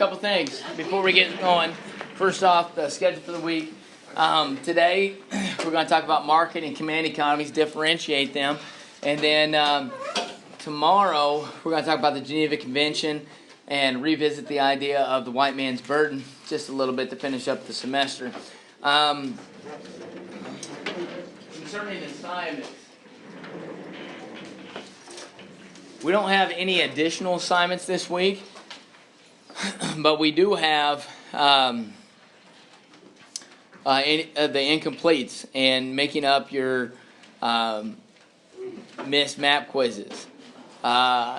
couple things before we get going. First off, the schedule for the week. Today, we're going to talk about market and command economies, differentiate them. And then tomorrow, we're going to talk about the Geneva Convention and revisit the idea of the white man's burden just a little bit to finish up the semester. Concerning assignments, we don't have any additional assignments this week, but we do have the incompletes and making up your missed map quizzes.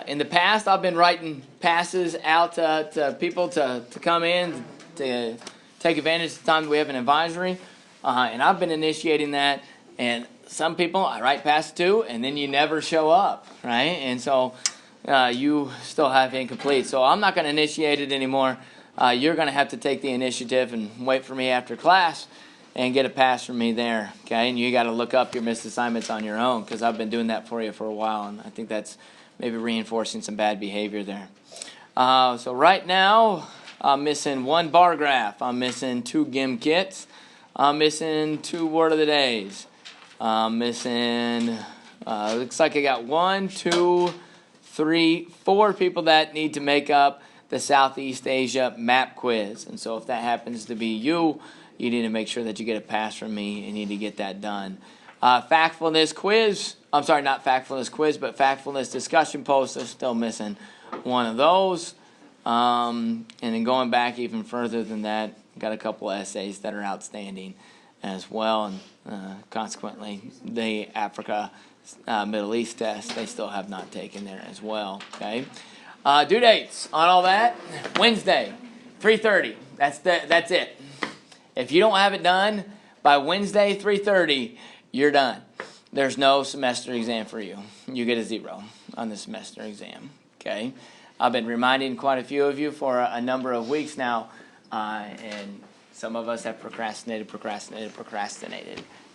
In the past, I've been writing passes out to people to come in to take advantage of the time that we have an advisory, and I've been initiating that. And some people I write passes to, and then you never show up, right? And so you still have incomplete. So I'm not going to initiate it anymore. You're going to have to take the initiative and wait for me after class and get a pass from me there, okay? And you got to look up your missed assignments on your own because I've been doing that for you for a while, and I think that's maybe reinforcing some bad behavior there. So right now, I'm missing 1 bar graph. I'm missing 2 GIM kits. I'm missing 2 word of the days. I'm missing, looks like I got 1, 2, 3, 4 people that need to make up the Southeast Asia map quiz. And so if that happens to be you, you need to make sure that you get a pass from me and need to get that done. Factfulness quiz, I'm sorry, not factfulness quiz, but factfulness discussion post, I'm still missing 1 of those. And then going back even further than that, got a couple essays that are outstanding as well. And consequently, the Africa Middle East test, they still have not taken there as well, okay? Due dates on all that, Wednesday, 3:30, that's it. If you don't have it done by Wednesday, 3:30, you're done. There's no semester exam for you. You get a 0 on the semester exam, okay? I've been reminding quite a few of you for a number of weeks now, and some of us have procrastinated,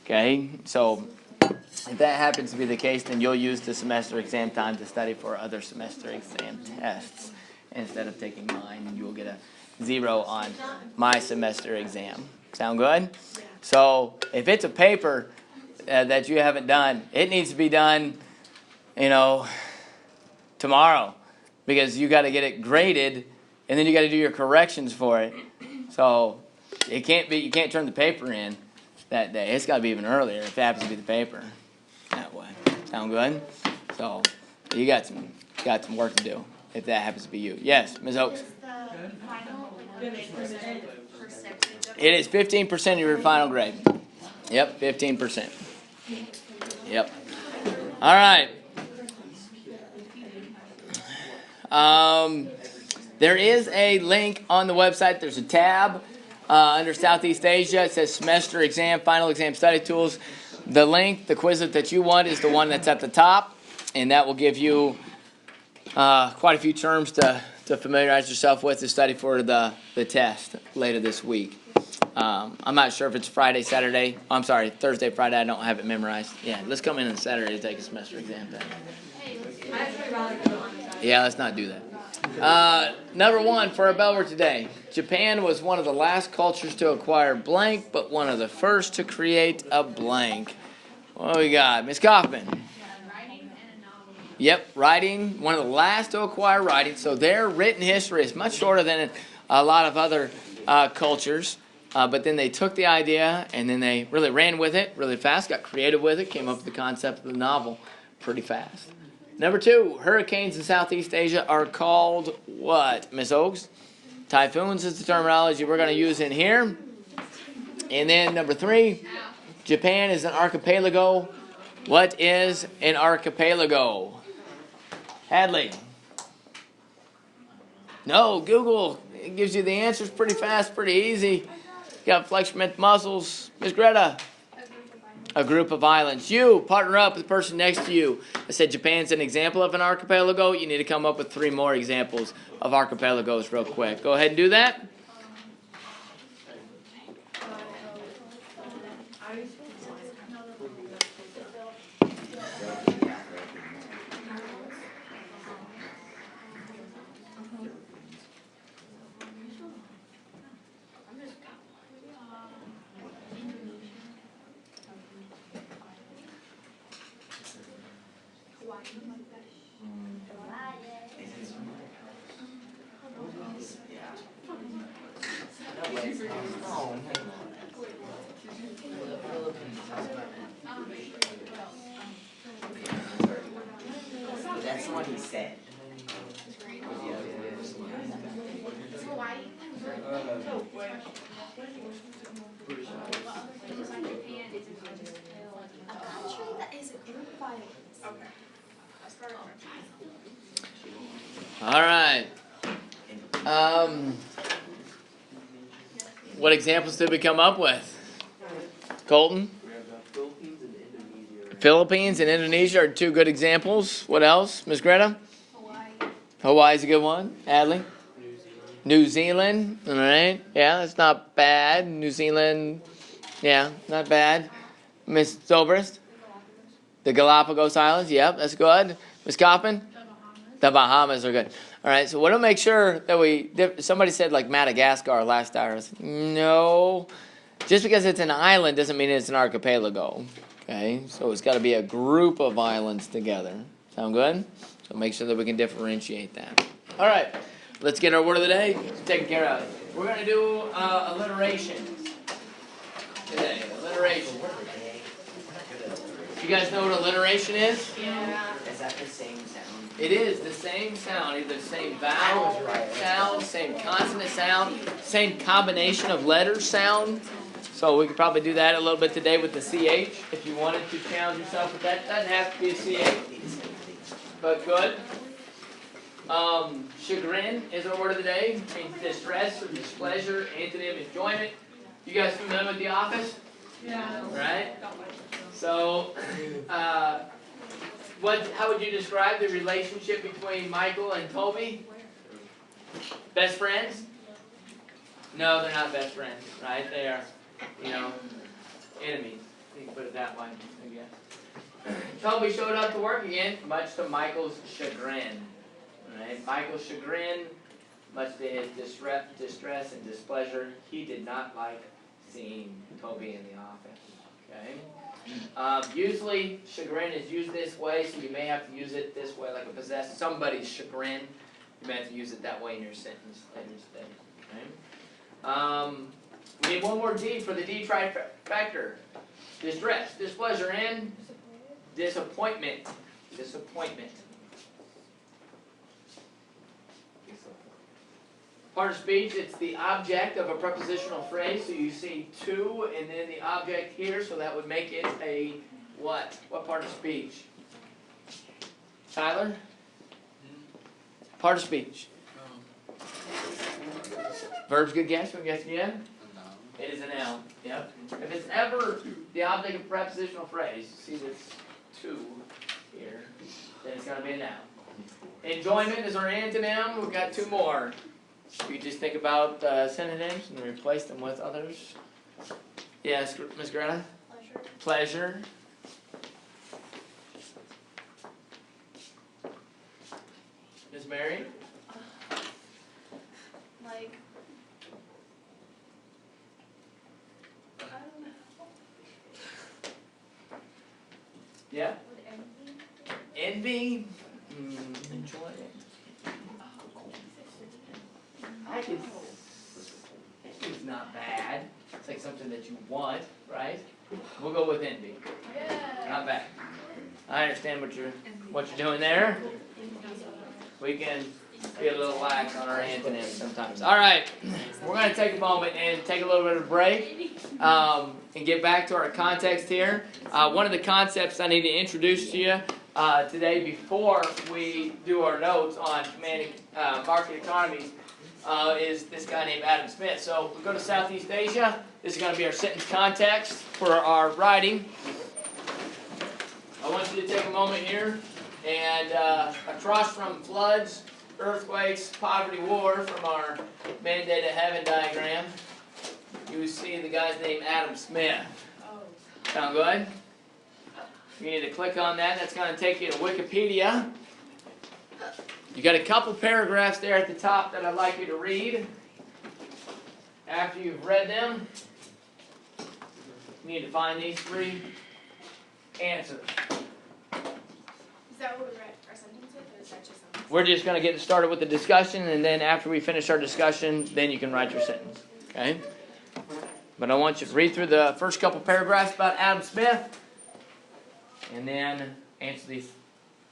okay? So if that happens to be the case, then you'll use the semester exam time to study for other semester exam tests instead of taking mine, and you'll get a 0 on my semester exam. Sound good? So if it's a paper that you haven't done, it needs to be done, tomorrow, because you got to get it graded, and then you got to do your corrections for it. So you can't turn the paper in that day. It's got to be even earlier if it happens to be the paper that way. Sound good? So you got some work to do if that happens to be you. Yes, Ms. Oaks. It is 15% of your final grade. Yep, 15%. Yep. All right. There is a link on the website. There's a tab under Southeast Asia. It says semester exam, final exam study tools. The link, the Quizlet that you want is the one that's at the top, and that will give you quite a few terms to familiarize yourself with to study for the test later this week. I'm not sure if it's Friday, Saturday. I'm sorry, Thursday, Friday. I don't have it memorized. Yeah, let's come in on Saturday to take a semester exam then. Yeah, let's not do that. Number 1 for our bell word today. Japan was one of the last cultures to acquire blank, but one of the first to create a blank. What do we got? Ms. Kaufman. Yep, writing, one of the last to acquire writing. So their written history is much shorter than a lot of other cultures. But then they took the idea and then they really ran with it really fast, got creative with it, came up with the concept of the novel pretty fast. Number 2, hurricanes in Southeast Asia are called what, Ms. Oaks? Typhoons is the terminology we're going to use in here. And then number 3, Japan is an archipelago. What is an archipelago? Hadley. No, Google. It gives you the answers pretty fast, pretty easy. You got flexment muscles. Ms. Greta. A group of islands. You partner up with the person next to you. I said Japan's an example of an archipelago. You need to come up with 3 more examples of archipelagos real quick. Go ahead and do that. That's the one he said. All right. What examples did we come up with? Colton? Philippines and Indonesia are two good examples. What else? Miss Greta? Hawaii's a good one. Adley? New Zealand. All right. Yeah, that's not bad. New Zealand. Yeah, not bad. Miss Zobrist? The Galapagos Islands. Yep, that's good. Miss Coppin? The Bahamas are good. All right, so we'll make sure that somebody said like Madagascar last hour. No, just because it's an island doesn't mean it's an archipelago. Okay, so it's got to be a group of islands together. Sound good? So make sure that we can differentiate that. All right, let's get our word of the day taken care of. We're going to do alliteration today. Alliteration. You guys know what alliteration is? Yeah. Is that the same sound? It is the same sound, either the same vowel sound, same consonant sound, same combination of letters sound. So we could probably do that a little bit today with the CH if you wanted to challenge yourself with that. Doesn't have to be a CH, but good. Chagrin is our word of the day. It means distress or displeasure, antonym, enjoyment. You guys familiar with The Office? Yeah. Right? So, how would you describe the relationship between Michael and Toby? Best friends? No, they're not best friends, right? They are, enemies. You can put it that way, I guess. Toby showed up to work again, much to Michael's chagrin. Right? Michael's chagrin, much to his distress and displeasure. He did not like seeing Toby in the office. Okay? Usually, chagrin is used this way, so you may have to use it this way, like a possess somebody's chagrin. You may have to use it that way in your sentence later today. Okay? We need one more D for the D trifecta. Distress, displeasure, and disappointment. Disappointment. Part of speech, it's the object of a prepositional phrase. So you see to and then the object here, so that would make it a what? What part of speech? Tyler? Part of speech. Verb's good guess. Good guess again? It is a noun. Yep. If it's ever the object of a prepositional phrase, see this to here, then it's going to be a noun. Enjoyment is our antonym. We've got two more. You just think about synonyms and replace them with others. Yes, Ms. Greta? Pleasure. Ms. Mary? Like, I don't know. Yeah? Would Envy? envy? Enjoyment. It's not bad. It's like something that you want, right? We'll go with envy. Yeah. Not bad. I understand what you're doing there. We can be a little lax on our antonyms sometimes. All right, we're going to take a moment and take a little bit of a break and get back to our context here. One of the concepts I need to introduce to you today before we do our notes on market economies is this guy named Adam Smith. So we go to Southeast Asia. This is going to be our sentence context for our writing. I want you to take a moment here and across from floods, earthquakes, poverty, war, from our mandate of heaven diagram, you see the guy's name Adam Smith. Sound good? You need to click on that. That's going to take you to Wikipedia. You got a couple paragraphs there at the top that I'd like you to read. After you've read them, you need to find these three answers. Is that what we're just going to get started with the discussion, and then after we finish our discussion, then you can write your sentence. Okay? But I want you to read through the first couple paragraphs about Adam Smith, and then answer these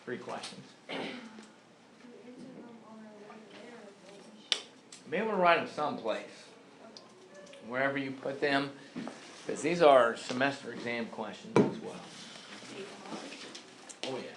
3 questions. Be able to write them someplace, wherever you put them, because these are semester exam questions as well. Oh yeah.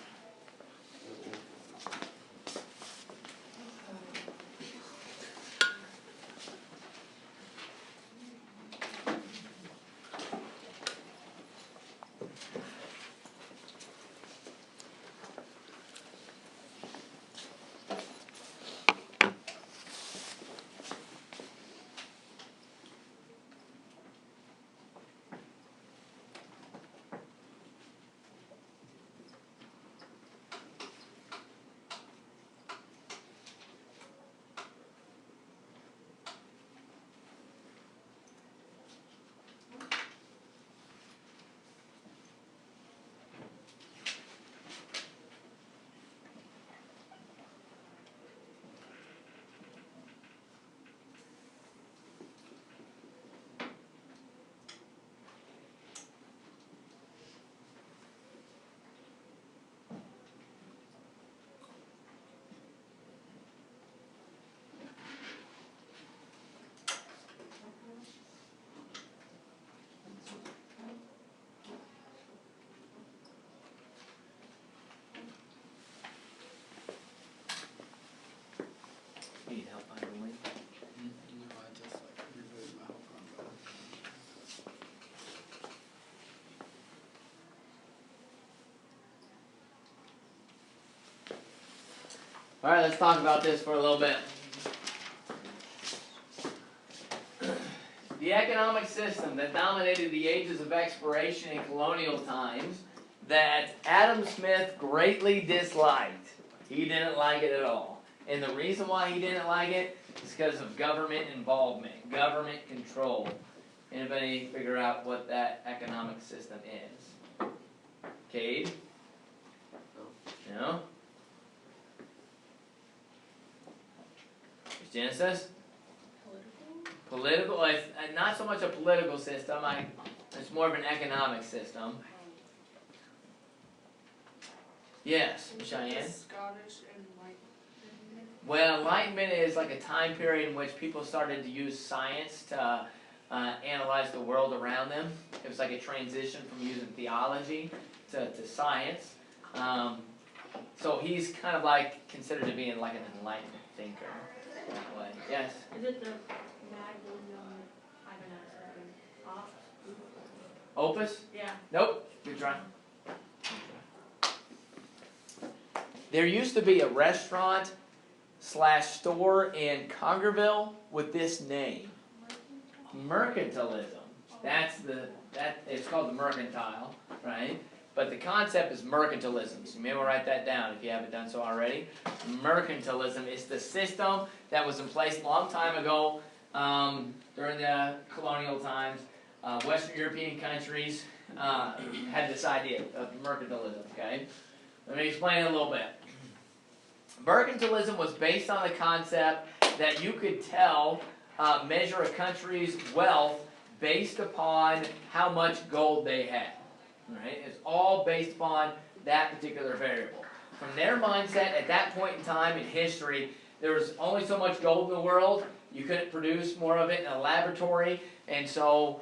Need help finding a link? No, I just rebooted my whole combo. All right, let's talk about this for a little bit. The economic system that dominated the ages of exploration in colonial times that Adam Smith greatly disliked. He didn't like it at all. And the reason why he didn't like it is because of government involvement, government control. Anybody figure out what that economic system is? Cade? No? Genesis? Political, it's not so much a political system, it's more of an economic system. Yes, Cheyenne? Scottish Enlightenment. Well, Enlightenment is like a time period in which people started to use science to analyze the world around them. It was like a transition from using theology to science. So he's kind of like considered to be like an enlightened thinker that way. Yes? Is it the Magdalene, I don't know, something, Opus? Yeah. Nope. Good try. There used to be a restaurant / store in Congerville with this name. Mercantilism. It's called the mercantile, right? But the concept is mercantilism. So you may want to write that down if you haven't done so already. Mercantilism is the system that was in place a long time ago during the colonial times. Western European countries had this idea of mercantilism, okay? Let me explain it a little bit. Mercantilism was based on the concept that you could measure a country's wealth based upon how much gold they had. Right? It's all based upon that particular variable. From their mindset at that point in time in history, there was only so much gold in the world. You couldn't produce more of it in a laboratory, and so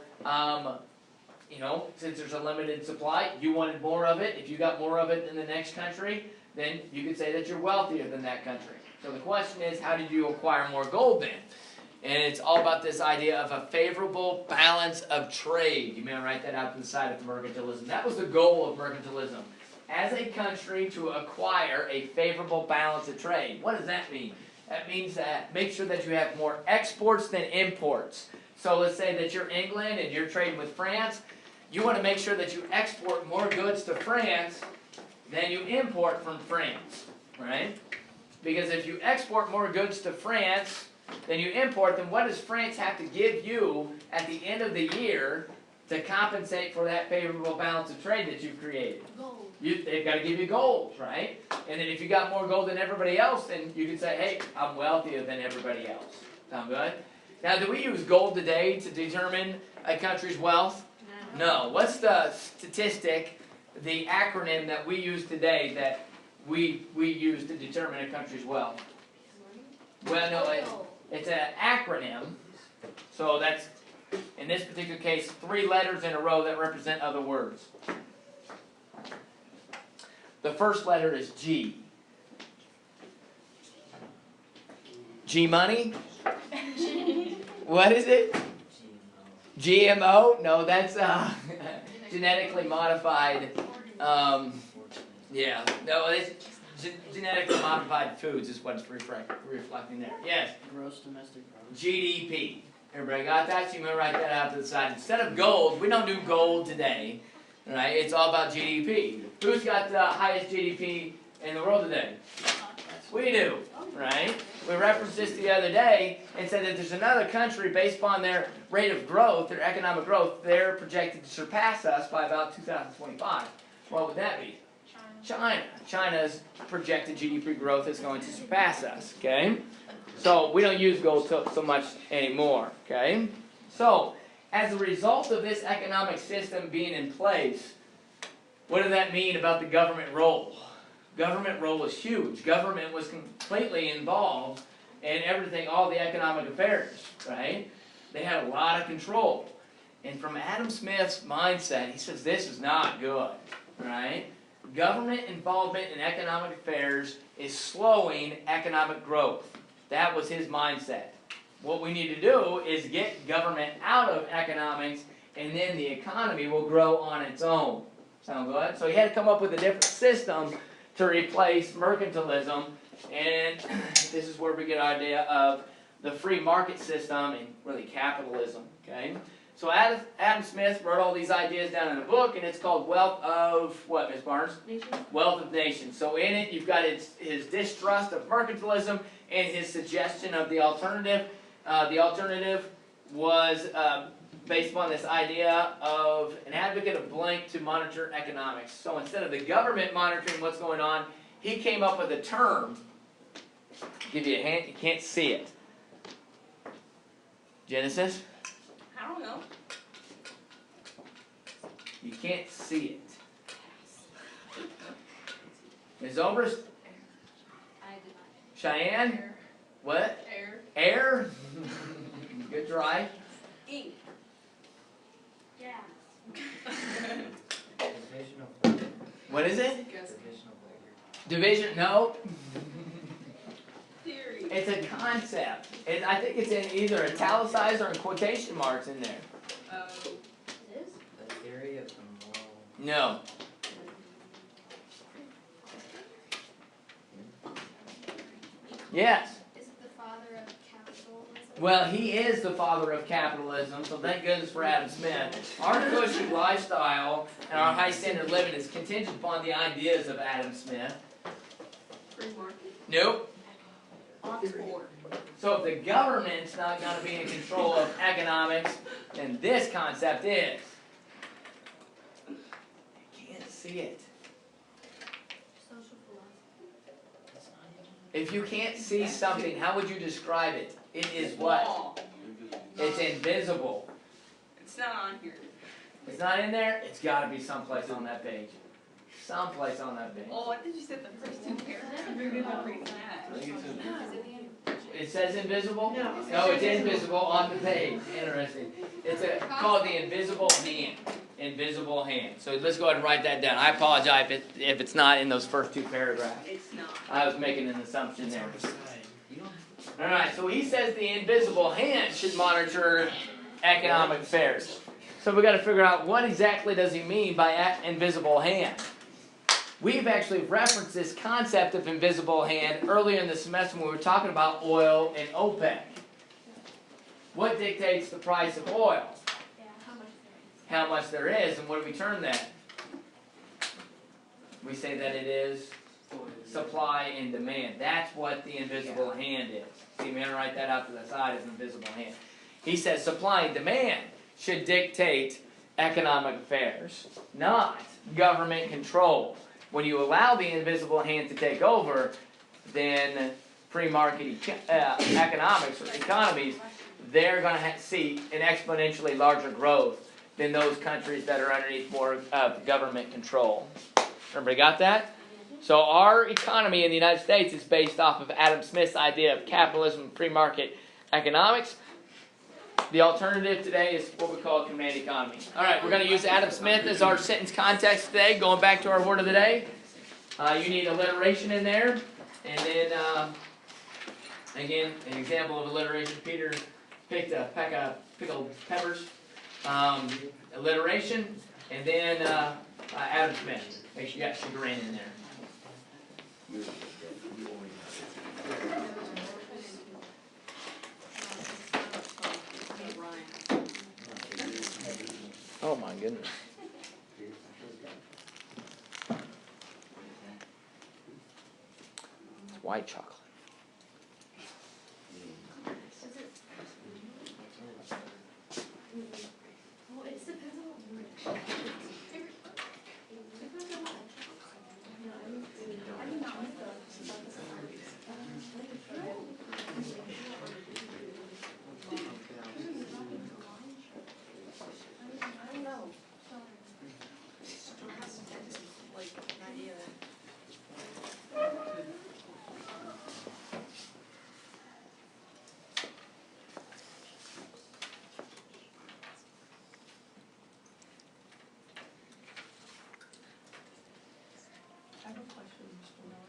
since there's a limited supply, you wanted more of it. If you got more of it than the next country, then you could say that you're wealthier than that country. So the question is, how did you acquire more gold then? And it's all about this idea of a favorable balance of trade. You may write that out to the side of mercantilism. That was the goal of mercantilism. As a country to acquire a favorable balance of trade. What does that mean? That means that make sure that you have more exports than imports. So let's say that you're England and you're trading with France. You want to make sure that you export more goods to France than you import from France, right? Because if you export more goods to France than you import, then what does France have to give you at the end of the year to compensate for that favorable balance of trade that you've created? Gold. They've got to give you gold, right? And then if you got more gold than everybody else, then you can say, hey, I'm wealthier than everybody else. Sound good? Now, do we use gold today to determine a country's wealth? No. What's the statistic, the acronym that we use today that we use to determine a country's wealth? Well, no, it's an acronym. So that's, in this particular case, 3 letters in a row that represent other words. The first letter is G. G money? What is it? GMO? No, that's genetically modified. Yeah, no, it's genetically modified foods is what it's reflecting there. Yes. Gross domestic product. GDP. Everybody got that? So you may write that out to the side. Instead of gold, we don't do gold today, right? It's all about GDP. Who's got the highest GDP in the world today? We do, right? We referenced this the other day and said that there's another country based upon their rate of growth, their economic growth, they're projected to surpass us by about 2025. What would that be? China. China's projected GDP growth is going to surpass us, okay? So we don't use gold so much anymore, okay? So as a result of this economic system being in place, what does that mean about the government role? Government role is huge. Government was completely involved in everything, all the economic affairs, right? They had a lot of control. And from Adam Smith's mindset, he says this is not good, right? Government involvement in economic affairs is slowing economic growth. That was his mindset. What we need to do is get government out of economics, and then the economy will grow on its own. Sound good? So he had to come up with a different system to replace mercantilism, and this is where we get our idea of the free market system and really capitalism, okay? So Adam Smith wrote all these ideas down in a book, and it's called Wealth of, what, Ms. Barnes? Nation. Wealth of Nations. So in it, you've got his distrust of mercantilism and his suggestion of the alternative. The alternative was based upon this idea of an advocate of blank to monitor economics. So instead of the government monitoring what's going on, he came up with a term. Give you a hint, you can't see it. Genesis? I don't know. You can't see it. Ms. Oberst? I did not. Cheyenne? Air. What? Air. Air? Good try. Ink. Yeah. What is it? Guess. Division? No. Theory. It's a concept. I think it's in either italicized or in quotation marks in there. Oh. It is? The theory of the moral. No. Yes. Is it the father of capitalism? Well, he is the father of capitalism, so thank goodness for Adam Smith. Our cushy lifestyle and our high standard of living is contingent upon the ideas of Adam Smith. Free market. Nope. Oxford. So if the government's not going to be in control of economics, then this concept is. You can't see it. Social philosophy. If you can't see something, how would you describe it? It is what? Wall. It's invisible. It's not on here. It's not in there? It's got to be someplace on that page. Someplace on that page. Oh, I thought you said the first 2 paragraphs. Read that. Is it the end? It says invisible? No. No, it's invisible on the page. Interesting. It's called the invisible hand. Invisible hand. So let's go ahead and write that down. I apologize if it's not in those first 2 paragraphs. It's not. I was making an assumption there. You don't. Alright, so he says the invisible hand should monitor economic affairs. So we've got to figure out what exactly does he mean by invisible hand. We've actually referenced this concept of invisible hand earlier in the semester when we were talking about oil and OPEC. What dictates the price of oil? Yeah, how much there is. How much there is, and what do we term that? We say that it is supply and demand. That's what the invisible hand is. See, I'm going to write that out to the side as invisible hand. He says supply and demand should dictate economic affairs, not government control. When you allow the invisible hand to take over, then free market economics or economies, they're going to see an exponentially larger growth than those countries that are underneath more government control. Everybody got that? So our economy in the United States is based off of Adam Smith's idea of capitalism and free market economics. The alternative today is what we call a command economy. All right, we're going to use Adam Smith as our sentence context today. Going back to our word of the day, you need alliteration in there, and then again, an example of alliteration. Peter picked a peck of pickled peppers. Alliteration, and then Adam Smith. Make sure you got chagrin in there. Oh my goodness. It's white chocolate.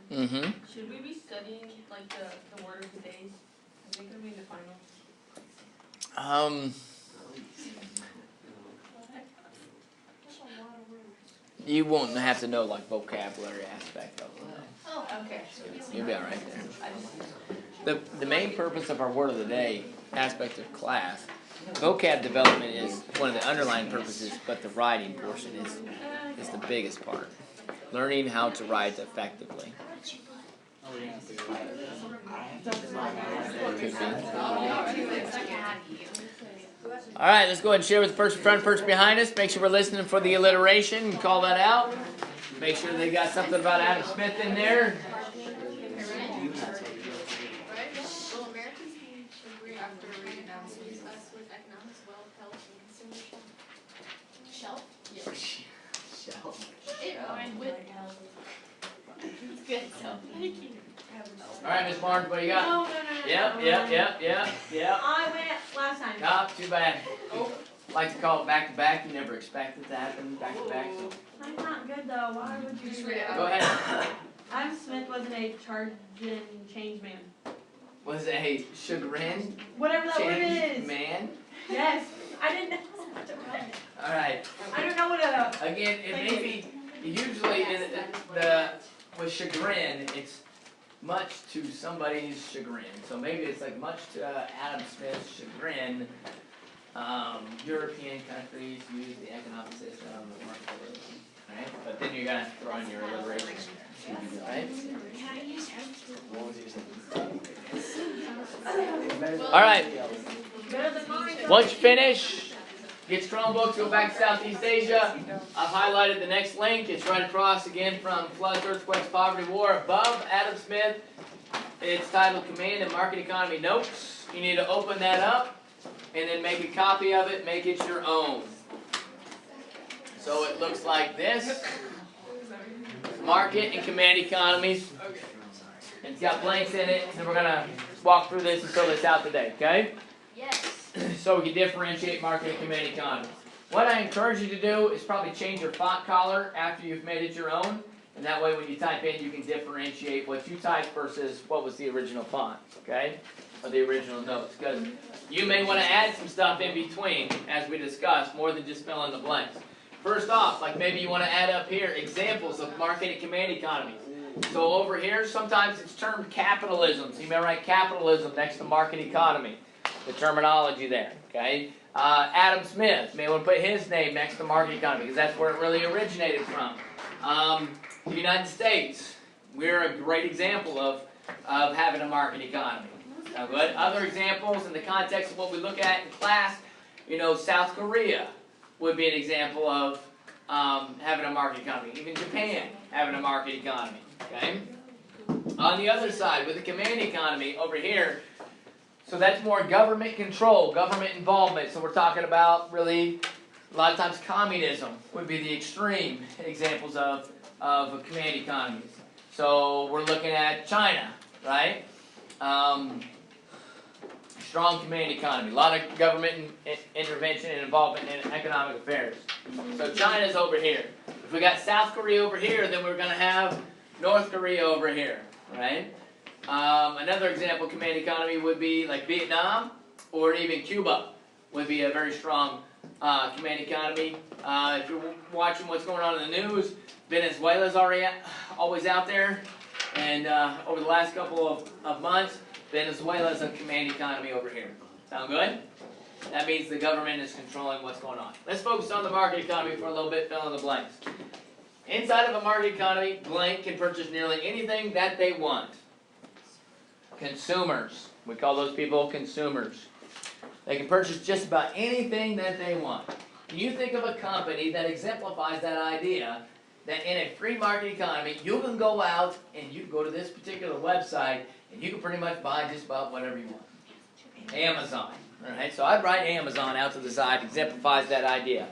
Mm-hmm. Should we be studying like the word of the days? Are they gonna be in the final? You won't have to know like vocabulary aspect of it. Oh, okay. You'll be all right there. The main purpose of our word of the day aspect of class, vocab development is one of the underlying purposes, but the writing portion is the biggest part. Learning how to write effectively. All right, let's go ahead and share with the person in front, person behind us. Make sure we're listening for the alliteration and call that out. Make sure they got something about Adam Smith in there. Will Americans agree after reading announcements us with economics, wealth, health, and consumer shelf? Yes. Shelf. It rhymed with it's good, so thank you. All right, Miss Barnes, what do you got? No. Yep. I went last time. Not too bad. Like to call it back to back. You never expect it to happen back to back. So. I'm not good though. Why would you? Just read it out. Go ahead. Adam Smith wasn't a charge and change man. Was a chagrin Whatever that word change is. man? Yes. I didn't know how to write it. All right. I don't know what a. Again, it may be usually with chagrin, it's much to somebody's chagrin. So maybe it's like much to Adam Smith's chagrin. European countries use the economic system, right? But then you're gonna throw in your alliteration there, right? All right. Better than mine. Once you finish, get your Chromebooks, go back to Southeast Asia. I've highlighted the next link. It's right across again from Floods, Earthquakes, Poverty, War. Above Adam Smith, it's titled Command and Market Economy Notes. You need to open that up and then make a copy of it, make it your own. So it looks like this. Market and command economies. And it's got blanks in it, and we're going to walk through this and fill this out today, okay? Yes. So we can differentiate market and command economies. What I encourage you to do is probably change your font color after you've made it your own, and that way when you type in you can differentiate what you typed versus what was the original font, okay? Or the original notes, because you may want to add some stuff in between, as we discussed, more than just fill in the blanks. First off, like maybe you want to add up here examples of market and command economies. So over here, sometimes it's termed capitalism. So you may write capitalism next to market economy. The terminology there, okay? Adam Smith, may want to put his name next to market economy because that's where it really originated from. The United States, we're a great example of having a market economy. But other examples in the context of what we look at in class, you know, South Korea, would be an example of having a market economy. Even Japan having a market economy. Okay. On the other side, with the command economy over here, so that's more government control, government involvement. So we're talking about really, a lot of times communism would be the extreme examples of command economies. So we're looking at China, right? Strong command economy, a lot of government intervention and involvement in economic affairs. So China's over here. If we got South Korea over here, then we're going to have North Korea over here, right? Another example of command economy would be like Vietnam or even Cuba would be a very strong command economy. If you're watching what's going on in the news, Venezuela's always out there, and over the last couple of months, Venezuela's a command economy over here. Sound good? That means the government is controlling what's going on. Let's focus on the market economy for a little bit, fill in the blanks. Inside of a market economy, blank can purchase nearly anything that they want. Consumers. We call those people consumers. They can purchase just about anything that they want. Can you think of a company that exemplifies that idea that in a free market economy, you can go out and you can go to this particular website and you can pretty much buy just about whatever you want? Amazon. Alright, so I'd write Amazon out to the side, exemplifies that idea.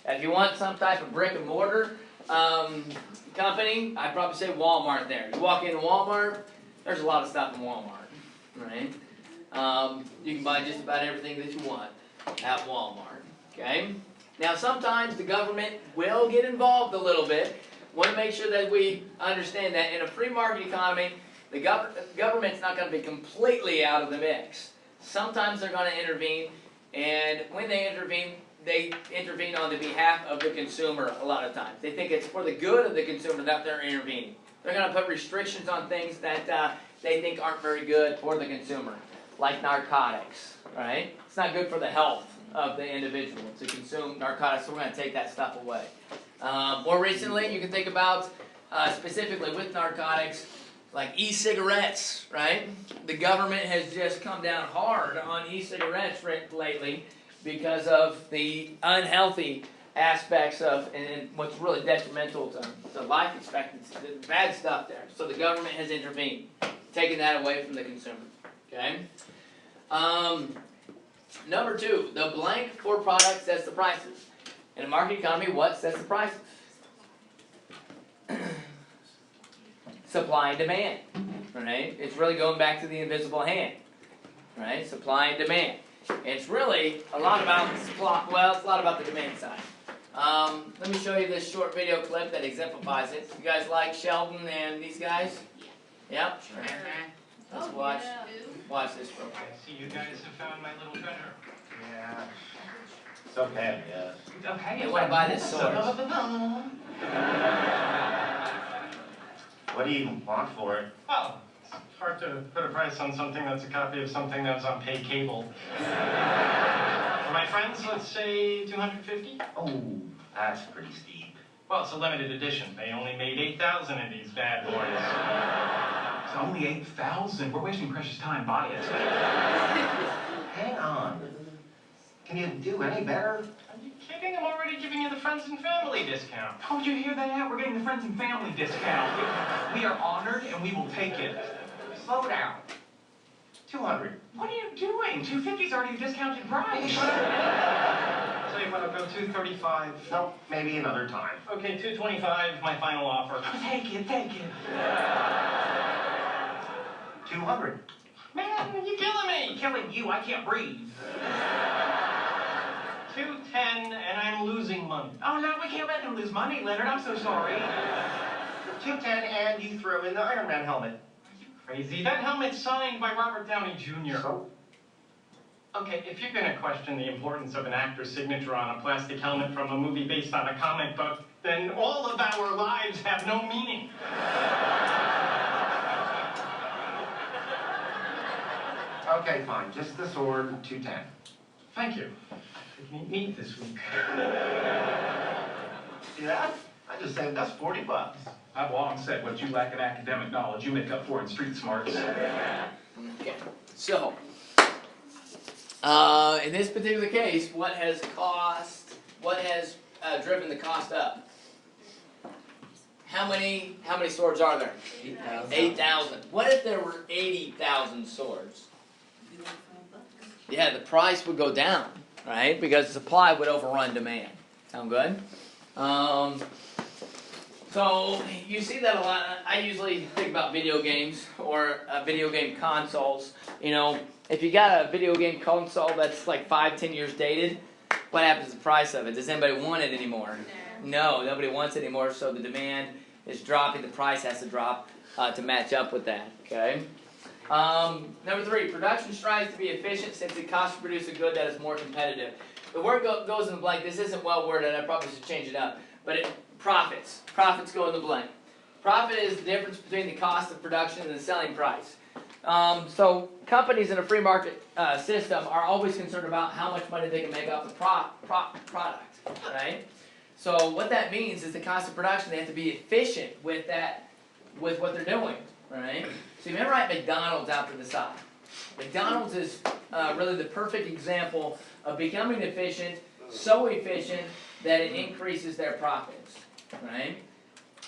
If you want some type of brick and mortar company, I'd probably say Walmart there. You walk into Walmart, there's a lot of stuff in Walmart, right? You can buy just about everything that you want at Walmart, okay? Now sometimes the government will get involved a little bit. Want to make sure that we understand that in a free market economy, the government's not going to be completely out of the mix. Sometimes they're going to intervene, and when they intervene on the behalf of the consumer a lot of times. They think it's for the good of the consumer that they're intervening. They're going to put restrictions on things that they think aren't very good for the consumer, like narcotics, right? It's not good for the health of the individual to consume narcotics, so we're going to take that stuff away. More recently, you can think about, specifically with narcotics, like e-cigarettes, right? The government has just come down hard on e-cigarettes lately because of the unhealthy aspects of, and what's really detrimental to life expectancy, the bad stuff there. So the government has intervened, taking that away from the consumer, okay? Number two, the blank for product sets the prices. In a market economy, what sets the prices? Supply and demand, right? It's really going back to the invisible hand, right? Supply and demand. It's really a lot about supply, well, it's a lot about the demand side. Let me show you this short video clip that exemplifies it. You guys like Sheldon and these guys? Yep. Sure. Let's watch this real quick. I see you guys have found my little treasure. Yeah. It's okay, yes. Okay. They want to buy this sword. What do you want for it? Well, it's hard to put a price on something that's a copy of something that's on paid cable. For my friends, let's say 250. Oh, that's pretty steep. Well, it's a limited edition. They only made 8,000 of these bad boys. It's only 8,000. We're wasting precious time. Buy it. Hang on. Can you do any better? Are you kidding? I'm already giving you the friends and family discount. How would you hear that? We're getting the friends and family discount. We are honored and we will take it. Slow down. 200. What are you doing? 250 is already a discounted price. Tell you what, I'll go 235. Nope, maybe another time. Okay, 225, my final offer. Take it, take it. 200. Man, you're killing me. Killing you, I can't breathe. 210, and I'm losing money. Oh no, we can't let him lose money, Leonard. I'm so sorry. 210, and you throw in the Iron Man helmet. Crazy. That helmet's signed by Robert Downey Jr. So? Okay, if you're going to question the importance of an actor's signature on a plastic helmet from a movie based on a comic book, then all of our lives have no meaning. Okay, fine. Just the sword, 210. Thank you. Didn't meet this week. See that? I just saved us 40 bucks. I've long said what you lack in academic knowledge, you make up for in street smarts. Okay. So, in this particular case, what has cost what has driven the cost up? How many swords are there? 8,000. 8,000. What if there were 80,000 swords? Yeah, the price would go down, right? Because supply would overrun demand. Sound good? So you see that a lot. I usually think about video games or video game consoles. You know, if you got a video game console that's like 5-10 years dated, what happens to the price of it? Does anybody want it anymore? No, nobody wants it anymore. So the demand is dropping. The price has to drop to match up with that. Okay. Number 3, production strives to be efficient since it costs to produce a good that is more competitive. The word goes in the blank. This isn't well worded. I probably should change it up. But profits. Profits go in the blank. Profit is the difference between the cost of production and the selling price. So companies in a free market system are always concerned about how much money they can make off the product, right? So what that means is the cost of production. They have to be efficient with that, with what they're doing, right? So you remember right, McDonald's out to the side. McDonald's is really the perfect example of becoming efficient, so efficient that it increases their profits, right?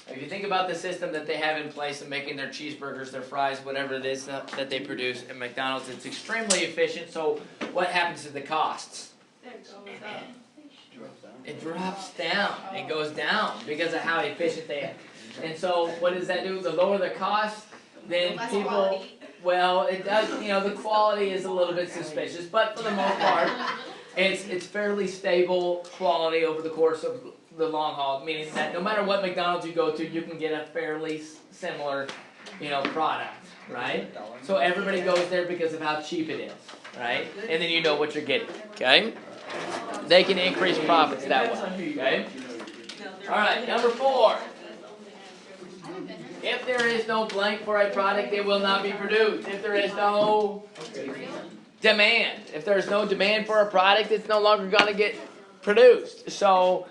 If you think about the system that they have in place of making their cheeseburgers, their fries, whatever it is that they produce at McDonald's, it's extremely efficient. So what happens to the costs? It drops down. It goes down because of how efficient they are. And so what does that do? The lower the cost, then Less people, quality. well, it does, you know, the quality is a little bit suspicious, but for the most part, it's fairly stable quality over the course of the long haul, meaning that no matter what McDonald's you go to, you can get a fairly similar, you know, product, right? So everybody goes there because of how cheap it is, right? And then you know what you're getting, okay? They can increase profits that way, okay? All right, number 4. If there is no blank for a product, it will not be produced. If there is no demand, if there's no demand for a product, it's no longer going to get produced. So,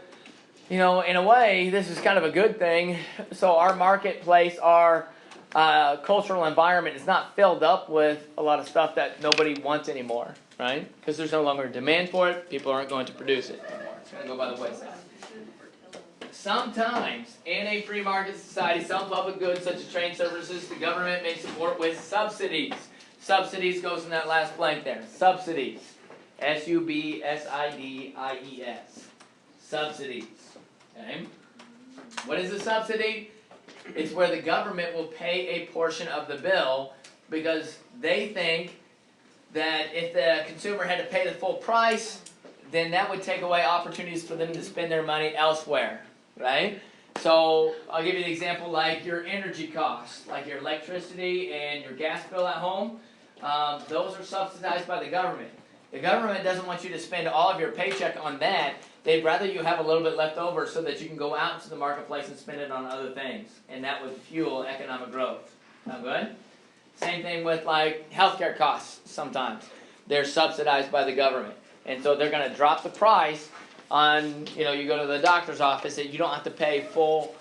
you know, in a way, this is kind of a good thing. So our marketplace, our cultural environment is not filled up with a lot of stuff that nobody wants anymore, right? Because there's no longer demand for it. People aren't going to produce it anymore. It's going to go by the wayside. Sometimes, in a free market society, some public goods, such as train services, the government may support with subsidies. Subsidies goes in that last blank there. Subsidies. S-U-B-S-I-D-I-E-S. Subsidies. Okay? What is a subsidy? It's where the government will pay a portion of the bill because they think that if the consumer had to pay the full price, then that would take away opportunities for them to spend their money elsewhere, right? So I'll give you an example like your energy costs, like your electricity and your gas bill at home. Those are subsidized by the government. The government doesn't want you to spend all of your paycheck on that. They'd rather you have a little bit left over so that you can go out into the marketplace and spend it on other things. And that would fuel economic growth. Sound good? Same thing with like healthcare costs sometimes. They're subsidized by the government. And so they're going to drop the price on, you know, you go to the doctor's office and you don't have to pay full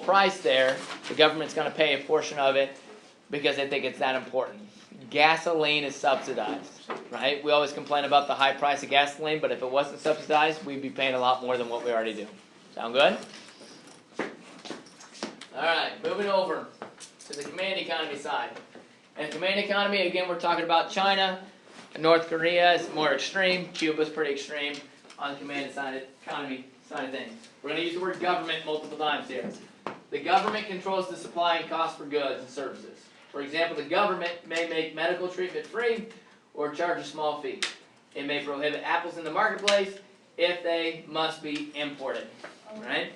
price there. The government's going to pay a portion of it because they think it's that important. Gasoline is subsidized, right? We always complain about the high price of gasoline, but if it wasn't subsidized, we'd be paying a lot more than what we already do. Sound good? All right, moving over to the command economy side. And command economy, again, we're talking about China. North Korea is more extreme. Cuba's pretty extreme on the command economy side of things. We're going to use the word government multiple times here. The government controls the supply and cost for goods and services. For example, the government may make medical treatment free or charge a small fee. It may prohibit apples in the marketplace if they must be imported. Right?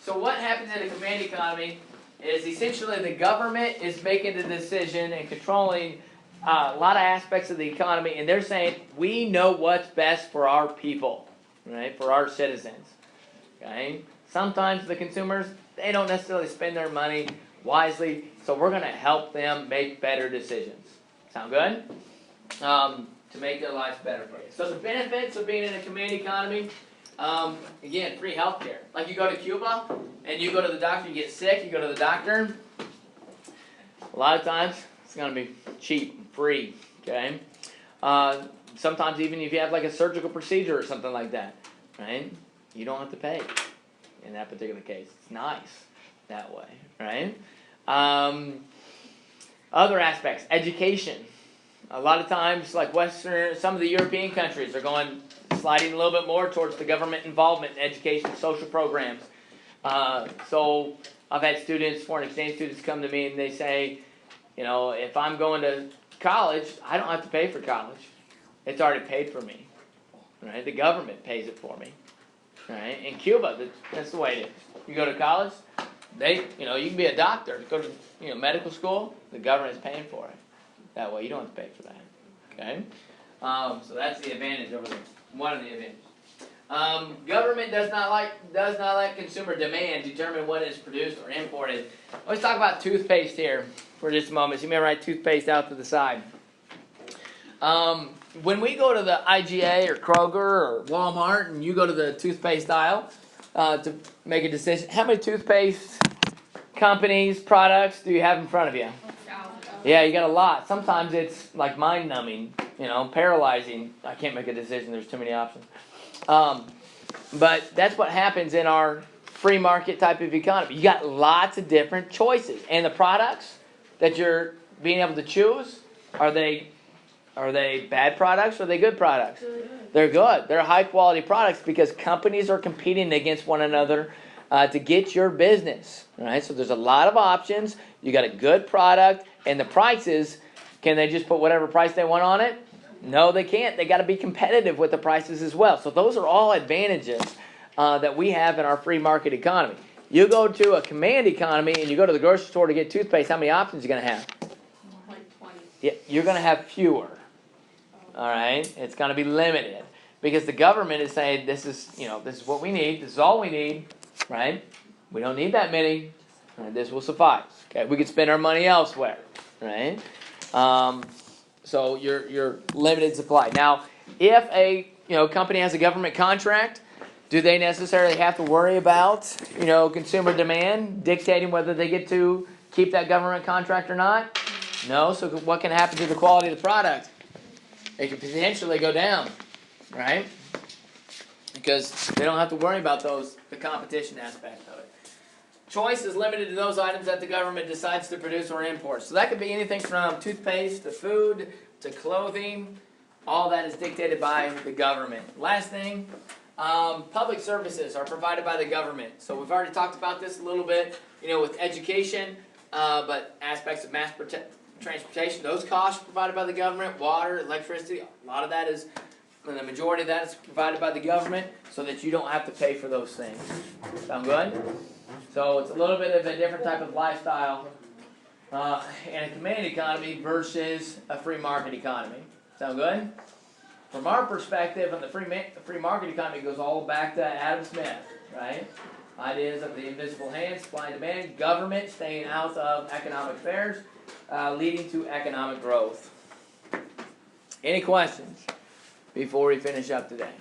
So what happens in a command economy is essentially the government is making the decision and controlling a lot of aspects of the economy, and they're saying, we know what's best for our people, right? For our citizens. Okay? Sometimes the consumers, they don't necessarily spend their money wisely, so we're going to help them make better decisions. Sound good? To make their lives better for you. So the benefits of being in a command economy, again, free healthcare. Like you go to Cuba, and you go to the doctor, you get sick, you go to the doctor. A lot of times, it's going to be cheap, free, okay? Sometimes even if you have like a surgical procedure or something like that, right? You don't have to pay in that particular case. It's nice that way, right? Other aspects, education. A lot of times, like some of the European countries are sliding a little bit more towards the government involvement in education, social programs. So I've had foreign exchange students come to me and they say, if I'm going to college, I don't have to pay for college. It's already paid for me, right? The government pays it for me, right? In Cuba, that's the way it is. You go to college, you can be a doctor, go to medical school, the government is paying for it. That way, you don't have to pay for that. Okay, so that's the advantage over there. One of the advantages. Government does not let consumer demand determine what is produced or imported. Let's talk about toothpaste here for just a moment. So you may write toothpaste out to the side. When we go to the IGA or Kroger or Walmart and you go to the toothpaste aisle to make a decision, how many toothpaste companies, products do you have in front of you? Yeah, you got a lot. Sometimes it's like mind-numbing, paralyzing. I can't make a decision. There's too many options. But that's what happens in our free market type of economy. You got lots of different choices. And the products that you're being able to choose, are they bad products or are they good products? They're good. They're high-quality products because companies are competing against one another to get your business. Right? So there's a lot of options. You got a good product. And the prices, can they just put whatever price they want on it? No, they can't. They got to be competitive with the prices as well. So those are all advantages that we have in our free market economy. You go to a command economy and you go to the grocery store to get toothpaste, how many options are you going to have? Like 20. Yeah, you're going to have fewer. All right? It's going to be limited. Because the government is saying, this is what we need. This is all we need. Right? We don't need that many. And this will suffice. Okay, we could spend our money elsewhere, right? So you're limited supply. Now, if a company has a government contract, do they necessarily have to worry about consumer demand dictating whether they get to keep that government contract or not? No. So what can happen to the quality of the product? It can potentially go down, right? Because they don't have to worry about the competition aspect of it. Choice is limited to those items that the government decides to produce or import. So that could be anything from toothpaste to food to clothing. All that is dictated by the government. Last thing, public services are provided by the government. So we've already talked about this a little bit, with education, but aspects of mass transportation, those costs are provided by the government. Water, electricity, a lot of that is, the majority of that is provided by the government so that you don't have to pay for those things. Sound good? So it's a little bit of a different type of lifestyle in a command economy versus a free market economy. Sound good? From our perspective, on the free market economy, goes all back to Adam Smith, right? Ideas of the invisible hand, supply and demand, government staying out of economic affairs, leading to economic growth. Any questions before we finish up today?